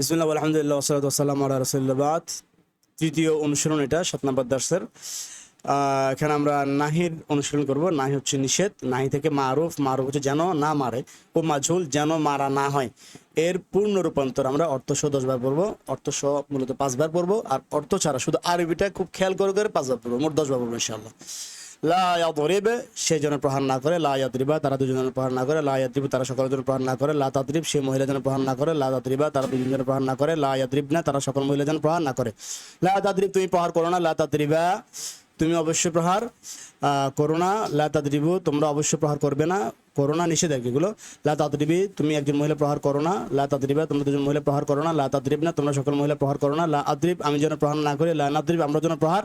বিসমিল্লাহ আলহামদুলিল্লাহ ওয়াসসালাতু ওয়াসসালামু আলা রাসূলিল্লাহ বাদ। তৃতীয় অনুশীলন, এটা 7 নম্বর দার্সের। এখানে আমরা নাহির অনুশীলন করব। নাহি হচ্ছে নিষেধ, নাহি থেকে মারুফ, মারুফ হচ্ছে যেন না মারে, ও মাজহুল যেন মারা না হয়। এর পূর্ণ রূপান্তর আমরা অর্থ সহ 10 বার পড়বো, অর্থ সহ মূলত 5 বার পড়বো, আর অর্থ ছাড়া শুধু আরবিটা খুব খেয়াল করে 5 বার পড়বো, মোট 10 বার পড়বো ইনশাআল্লাহ। লা ইয়াদরিব, সে যেন প্রহার না করে। লা ইয়াদরিবা, তারা দুজন যেন প্রহার না করে। লা ইয়াদরিবু, তারা সকলের জন্য প্রহার না করে। লা তাদরিব, সে মহিলা যেন প্রহার না করে। লা তাদরিবা, তারা দুজন যেন প্রহার না করে। লা ইয়াদরিবনা, তারা সকল মহিলা যেন প্রহার না করে। লা তাদরিব, তুমি প্রহার করো না। লা তাদরিবা, তুমি অবশ্যই প্রহার করো না। লা তাদরিবু, তোমরা অবশ্যই প্রহার করবে না, করো না, নিষেধ আর এগুলো। লা তাদরিবি, তুমি একজন মহিলা প্রহার করো না। লা তাদরিবা, তোমরা দুজন মহিলা প্রহার করো না। লা তাদরিব না, তোমরা সকল মহিলা প্রহার করো না। লা আদরিব, আমি যেন প্রহার না করি। লা নাদরিব, আমরা যেন প্রহার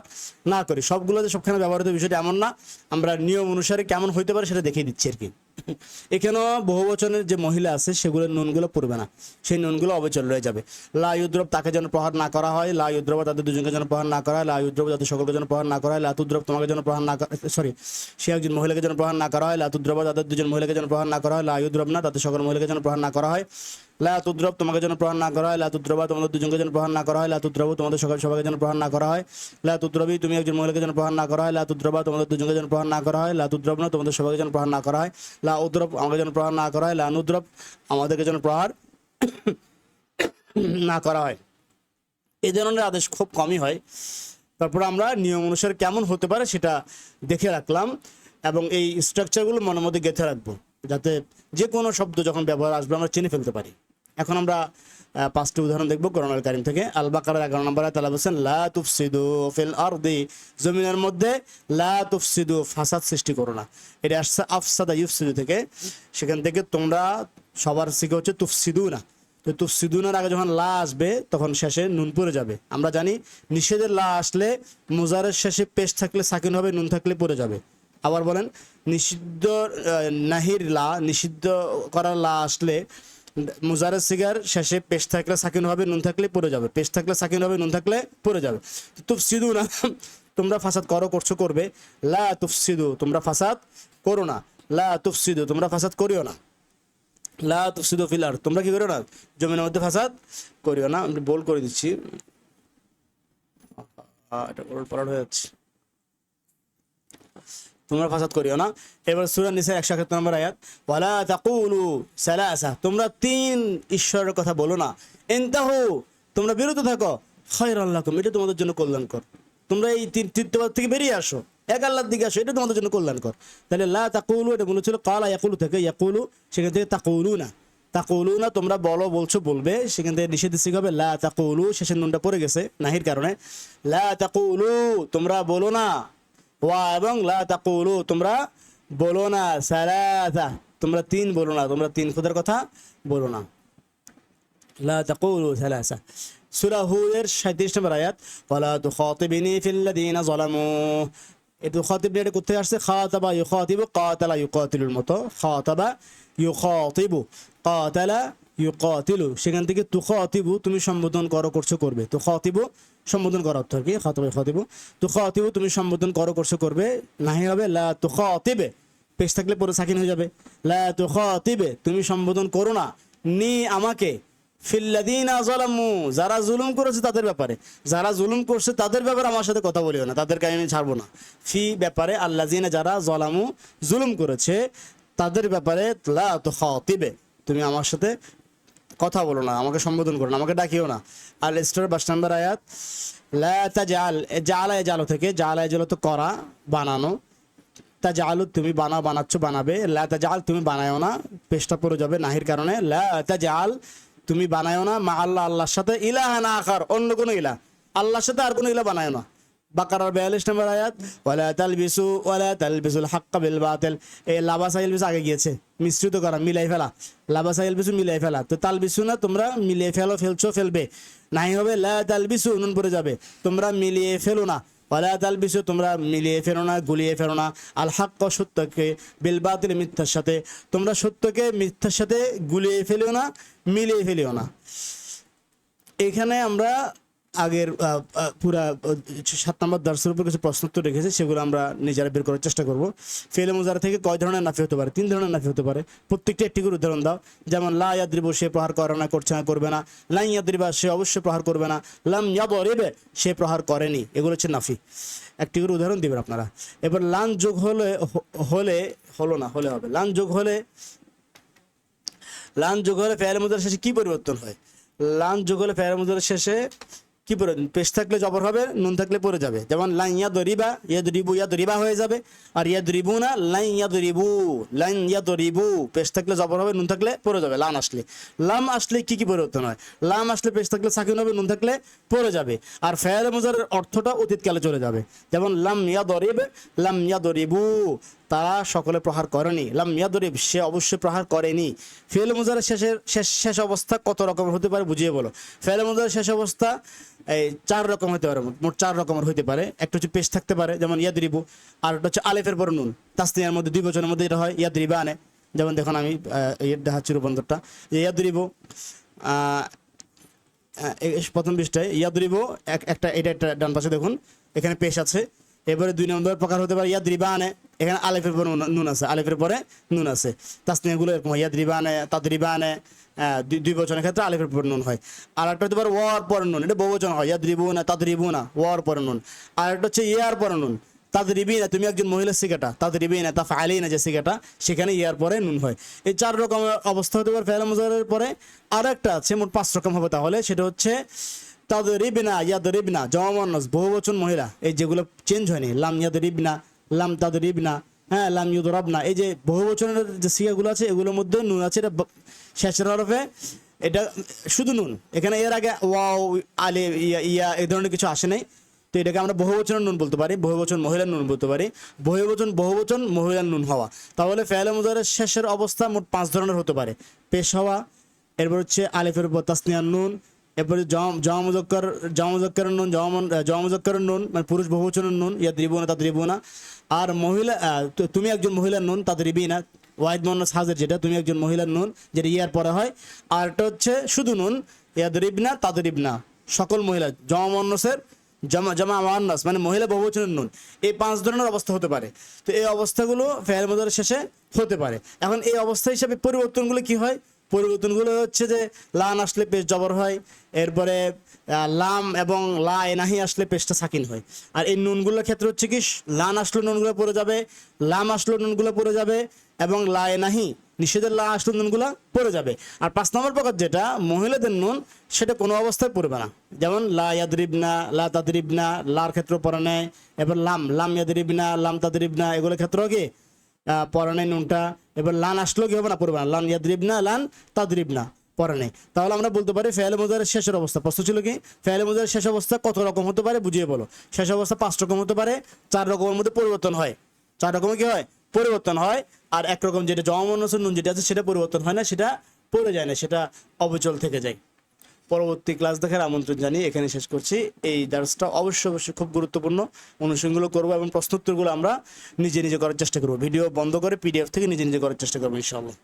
না করি। সবগুলোতে সবখানে ব্যবহৃত বিষয়টি এমন না, আমরা নিয়ম অনুসারে কেমন হইতে পারে সেটা দেখিয়ে দিচ্ছি আর কি। এখানেও বহু বচনের যে মহিলা আছে সেগুলোর নুনগুলো পড়বে না, সেই নুনগুলো অবচল রয়ে যাবে। লা ইউদ্রব, তাকে যেন প্রহার না করা হয়। লা ইউদ্রব, তাদের দুজনকে যেন প্রহার না করা হয়। লা ইউদ্রব, তাদের সকলকে যেন প্রহার না করা হয়। লা তুদ্রব, তোমাকে যেন প্রহার না সরি সে একজন মহিলাকে যেন প্রহার না করা হয়। লা তুদ্রব, তাদের দুজন মহিলাকে যেন প্রহার না করা হয়। লা ইউদ্রব না, তাদের সকল মহিলাকে যেন প্রহার না করা হয়। লা তুদ্রব, তোমাকে যেন প্রহার না করা হয়। লা তুদ্রবা, তোমাদের দুজনকে যেন প্রহার না করা হয়। লা তুদ্রবু, তোমাদের সবাইকে যেন প্রহার না করা হয়। লা তুদ্রবি, তুমি একজন মহিলাকে যেন প্রহার না করা হয়। লা তুদ্রবা, তোমাদের দুজনকে যেন প্রহার না করা হয়। লা তুদ্রব না, তোমাদের সবাইকে যেন প্রহার না করা হয়। লা উদ্রব, আমাকে যেন প্রহার না করা হয়। লা নুদ্রব, আমাদেরকে যেন প্রহার না করা হয়। এই ধরনের আদেশ খুব কমই হয়। তারপরে আমরা নিয়ম অনুসারে কেমন হতে পারে সেটা দেখে রাখলাম, এবং এই স্ট্রাকচারগুলো মনের মধ্যে গেঁথে রাখবো, যাতে যে কোনো শব্দ যখন ব্যবহার আসবে আমরা চিনে ফেলতে পারি। এখন আমরা 5টি উদাহরণ দেখবো কোরআনুল কারীম থেকে। আল বাকারার 11 নম্বর আয়াতে আল্লাহ বলেছেন, লা তুফসিদু ফিল আরদি, জমিনের মধ্যে লা তুফসিদু, ফাসাদ সৃষ্টি করো না। এটা আসছে আফসাদা ইউফসিদু থেকে, সেখান থেকে তোমরা সবার শিখে হচ্ছে তুফসিদুনা। তো তুফসিদুনার আগে যখন লা আসবে তখন শেষে নুন পড়ে যাবে। আমরা জানি নিষেধের লা আসলে মুজারের শেষে পেশ থাকলে সাকিন হবে, নুন থাকলে পড়ে যাবে। আবার বলেন, নিষিদ্ধ নাহির লা, নিষিদ্ধ করার লা আসলে মুজারের সিগার শেষে পেশ থাকলে সাকিন হবে, নুন থাকলে পড়ে যাবে। পেশ থাকলে সাকিন হবে, নুন থাকলে পড়ে যাবে। তুফসিদুনা, তোমরা ফাসাদ করছো করবে। লা তুফসিদু, তোমরা ফাসাদ করো না। লা তুফসিদু, তোমরা ফাসাদ করিও না। লা তুফসিদু ফিল আরদ, তোমরা কি করো না, জমিনের মধ্যে ফাসাদ করিও না। আমি বোল্ড করে দিচ্ছি, এটা ওলট পালট হয়ে যাচ্ছে। তোমরা ফাসাদ করিও না। এবার সূরা নিসা 171 নম্বর আয়াত, ওয়ালা তাকুলু সালাসা, তোমরা 3 ঈশ্বরের কথা বলো না। ইনতাহু, তোমরা বিরত থাকো। খায়রাল লাকুম, এটা তোমাদের জন্য কল্যাণকর। তোমরা এই তৃতীয়বাদ থেকে বেরিয়ে আসো, এক আল্লাহর দিকে আসো, এটা তোমাদের জন্য কল্যাণকর। তাহলে লা তাকুলু, এটা মনে ছিল কালা ইয়াকুলু থেকে, ইয়াকুলু সেখান থেকে তাকুলুনা। তাকুলুনা, তোমরা বলছো বলবে, সেখান থেকে নিষেধ শিখা হবে লা তাকুলু, শেষের নুনটা পড়ে গেছে নাহির কারণে। লা তাকুলু, তোমরা বলো না। ওয়া, এবং লা তাকুলু, তোমরা বলো না। সালাসা, তোমরা 3 বলো না, তোমরা 3 খুদার কথা বলো না। লা তাকুলু সালাসা। সূরা হুদের 37 নম্বর আয়াত, ওয়ালা তুখাতিবিনি ফিল্লাযিনা যালামু, এটা খাতিব, এটা কোথায় আসছে? খাতাবা ইউখাতিবু, কাতালা ইউকাতিলুর মতো। খাতাবা ইউখাতিবু, কাতালা ইউকাতিলু, সেখান থেকে তুখাতিবু, তুমি সম্বোধন করছো করবে। তুখাতিবু সম্বোধন করা অর্থ কি? খাতাবা ইউখাতিবু, তুখাতিবু, তুমি সম্বোধন করছো করবে। নাহি হবে লা তুখাতিবে, পেশ থাকলে পরে সাকিন হয়ে যাবে। লা তুখাতিবে, তুমি সম্বোধন করো না, নি আমাকে। ফিল্লাযিনা যালামু, যারা জুলুম করেছে তাদের ব্যাপারে, যারা জুলুম করছে তাদের ব্যাপারে আমার সাথে কথা বলিও না, তাদেরকে আমি ছাড়বো না। ফি, ব্যাপারে, আল্লাযিনা, যারা, যালামু, জুলুম করেছে তাদের ব্যাপারে। লা তুখাতিবে, তুমি আমার সাথে কথা বলো না, আমাকে সম্বোধন করো না, আমাকে ডাকিও না। আল ইসরার 22 নম্বর আয়াত, লা তাজআল, জাআলা ইয়াজালু থেকে, জাআলা ইয়াজালু তো করা, বানানো। তাজআলু, তুমি বানাচ্ছ, বানাবে। লা তাজআল, তুমি বানায়ও না, পেশটা পড়ে যাবে নাহির কারণে। লা তাজআল, তুমি বানায়ও না, মা আল্লাহ, আল্লাহর সাথে, ইলাহান আখার, অন্য কোনো ইলাহ, আল্লাহর সাথে আর কোনো ইলাহ বানায়ও না। বাকারার 42 নম্বর আয়াত, ওয়ালা তালবিসুল হাক্কা বিল বাতিল, এই লাবাসা ইলবিস আগে গিয়েছে, মিশ্রিত করা, মিলাই ফেলা। লাবাসা ইলবিসু, মিলাই ফেলা। তো তালবিসু না, তোমরা মিলিয়ে ফেলবে। নাই হবে লা তালবিসু, নুন পড়ে যাবে, তোমরা মিলিয়ে ফেলো না। ওয়ালা তালবিসু, তোমরা মিলিয়ে ফেলো না, গুলিয়ে ফেলো না। আল হাক্কা, সত্যকে, বিল বাতিল, মিথ্যার সাথে, তোমরা সত্যকে মিথ্যার সাথে গুলিয়ে ফেলিও না, মিলিয়ে ফেলিও না। এখানে আমরা আগের পুরা 7 নম্বর দর্শের উপর কিছু প্রশ্ন উত্তর রেখেছে, সেগুলো আমরা নিজেরা বের করার চেষ্টা করব। ফেলে মুজারা থেকে কয় ধরনের নাফি হতে পারে? 3 ধরনের নাফি হতে পারে। প্রত্যেকটি একটি করে উদাহরণ দাও। যেমন লা ইয়াদরিবু, সে প্রহার করে না, করছে না, করবে না। লাই ইয়াদরিবা, সে অবশ্যই প্রহার করবে না। লাম ইয়াদরিবে, সে প্রহার করেনি। এগুলো হচ্ছে নাফি। একটি করে উদাহরণ দিবেন আপনারা। এবার লান যোগ হলে হলো না, হলে হবে। লান যোগ হলে ফেলে মুজারা শেষে কি পরিবর্তন হয়? লান যোগ হলে ফেলে মুজারা শেষে কি পরিবর্তন? পেশ থাকলে জবর হবে, নুন থাকলে পড়ে যাবে। যেমন লান ইয়াদরিবা, ইয়াদরিবা হয়ে যাবে। আর ইয়াদরিবুনা, লান ইয়াদরিবু, পেশ থাকলে জবর হবে, নুন থাকলে পড়ে যাবে। লান আসলে, লাম আসলে কি পরিবর্তন হয়? লাম আসলে পেশ থাকলে সাকিন হবে, নুন থাকলে পড়ে যাবে। আর ফেলে মুজারের অর্থটা অতীতকালে চলে যাবে। যেমন লাম ইয়াদরিব, লাম ইয়াদরিবু, তারা সকলে প্রহার করেনি। লাম ইয়াদরিব, সে অবশ্যই প্রহার করেনি। ফেলে মুজারের শেষ অবস্থা কত রকমের হতে পারে বুঝিয়ে বলো। ফেলে মুজারের শেষ অবস্থা এই 4 রকম হতে পারে, মোট 4 রকমের হতে পারে। একটা হচ্ছে পেশ থাকতে পারে, যেমন ইয়াদরিবু। আর একটা হচ্ছে আলিফের পর নুন, তাসনিয়ার মধ্যে 2 বচনের মধ্যে এটা হয় ইয়াদরিবা আনে। যেমন দেখুন আমি দেখাচ্ছি রূপান্তরটা। ইয়াদরিবু প্রথম পৃষ্ঠায় ইয়াদরিবু একটা, এটা একটা ডান পাশে দেখুন এখানে পেশ আছে। এবারে 2 নম্বর প্রকার হতে পারে ইয়াদরিবা আনে, এখানে আলিফের পরে নুন আছে, আলিফের পরে নুন আছে। তাসনিয়াগুলো এরকম হয়, ইয়াদরিবা আনে, তাদরিবা আনে। 2 বচনের ক্ষেত্রে আলিফের পর নুন হয়। আর একটা হতে পারে ওয়ার পর নুন, এটা বহুবচন হয়, ইয়াদরিবুনা, তাদরিবুনা, ওয়ার পর নুন। আর একটা হচ্ছে ইয়ার পর নুন, তাদরিবিনা, তুমি একজন মহিলা সিগাটা, তাদরিবিনা তাফআলিনা যে সিগাটা, সেখানে ইয়ার পরে নুন হয়। এই 4 রকমের অবস্থা হতে পারে ফেলে মুজারের পরে। আর একটা আছে, মোট 5 রকম হবে তাহলে। সেটা হচ্ছে তাদরিবনা, ইয়াদরিবনা, জমা মুয়ান্নাস, বহুবচন মহিলা, এই যেগুলো চেঞ্জ হয়নি। লাম ইয়াদরিবনা, লাম তাদরিবনা, হ্যাঁ, লাম ইউদরাবনা, এই যে বহুবচনের যে সিগাগুলো আছে এগুলোর মধ্যে নুন আছে। এটা শেষের হরফে, এটা শুধু নুন, এখানে এর আগে ওয়াও, আলে, ইয়া এই ধরনের কিছু আসে নাই। তো এটাকে আমরা বহুবচনের নুন বলতে পারি, বহুবচন মহিলার নুন বলতে পারি। বহুবচন মহিলার নুন হওয়া। তাহলে ফেলে মুজারের শেষের অবস্থা মোট 5 ধরনের হতে পারে। পেশ হওয়া, এরপর হচ্ছে আলিফের উপর তাসনিয়ার নুন, এরপরে জমা মুজাক্কারের নুন, জমা মুজাক্কারের নুন মানে পুরুষ বহুবচনের নুন, ইয়াদরিবুনা, তাদরিবুনা। আর মহিলা, তুমি একজন মহিলার নুন, তাদরিবিনা, ওয়াহিদ মুয়ান্নাস হাজির, যেটা তুমি একজন মহিলার নুন, যেটা ইয়ার পরে হয়। আর এটা হচ্ছে শুধু নুন, ইয়াদরিবনা, তাদরিবনা, সকল মহিলা, জমা মুয়ান্নাসের জমা মুয়ান্নাস মানে মহিলা বহুবচনের নুন। এই 5 ধরনের অবস্থা হতে পারে। তো এই অবস্থাগুলো ফেল মুজারের শেষে হতে পারে। এখন এই অবস্থা হিসাবে পরিবর্তনগুলো কি হয়? পরিবর্তনগুলো হচ্ছে যে লান আসলে পেশ জবর হয়, এরপরে লাম এবং লা নাহি আসলে পেশটা সাকিন হয়। আর এই নুনগুলোর ক্ষেত্রে হচ্ছে কি, লান আসলে নুনগুলো পড়ে যাবে, লাম আসলে নুনগুলো পড়ে যাবে, এবং লা নাহি নিষেধের লা আসলে নুনগুলো পড়ে যাবে। আর 5 নম্বর প্রকার যেটা মহিলাদের নুন, সেটা কোনো অবস্থায় পড়বে না। যেমন লা ইয়াদরিবনা, লা তাদরিবনা, লার ক্ষেত্র পড়ে নেয়। এবার লাম ইয়াদরিবনা, লাম তাদরিবনা, এগুলোর ক্ষেত্রেও কি পড়ে নেয় নুনটা। এবার লান আসলেও কি হবে না, পড়বে না। লান ইয়াদরিবনা, লান তাদরিবনা, পড়ে নেই। তাহলে আমরা বলতে পারি ফেলে মুজারের শেষের অবস্থা। প্রশ্ন ছিল কি, ফেলে মুজারের শেষ অবস্থা কত রকম হতে পারে বুঝিয়ে বলো। শেষ অবস্থা 5 রকম হতে পারে। 4 রকমের মধ্যে পরিবর্তন হয়। 4 রকমের কি হয়? পরিবর্তন হয়। আর 1 রকম যেটা জমা মুয়ান্নাসের নুন যেটা আছে সেটা পরিবর্তন হয় না, সেটা পড়ে যায় না, সেটা অবিচল থেকে যায়। পরবর্তী ক্লাস দেখার আমন্ত্রণ জানিয়ে এখানে শেষ করছি। এই দার্সটা অবশ্যই খুব গুরুত্বপূর্ণ। অনুশীলনগুলো করবো এবং প্রশ্নোত্তরগুলো আমরা নিজে করার চেষ্টা করবো। ভিডিও বন্ধ করে PDF থেকে নিজে করার চেষ্টা করবো ইনশাআল্লাহ।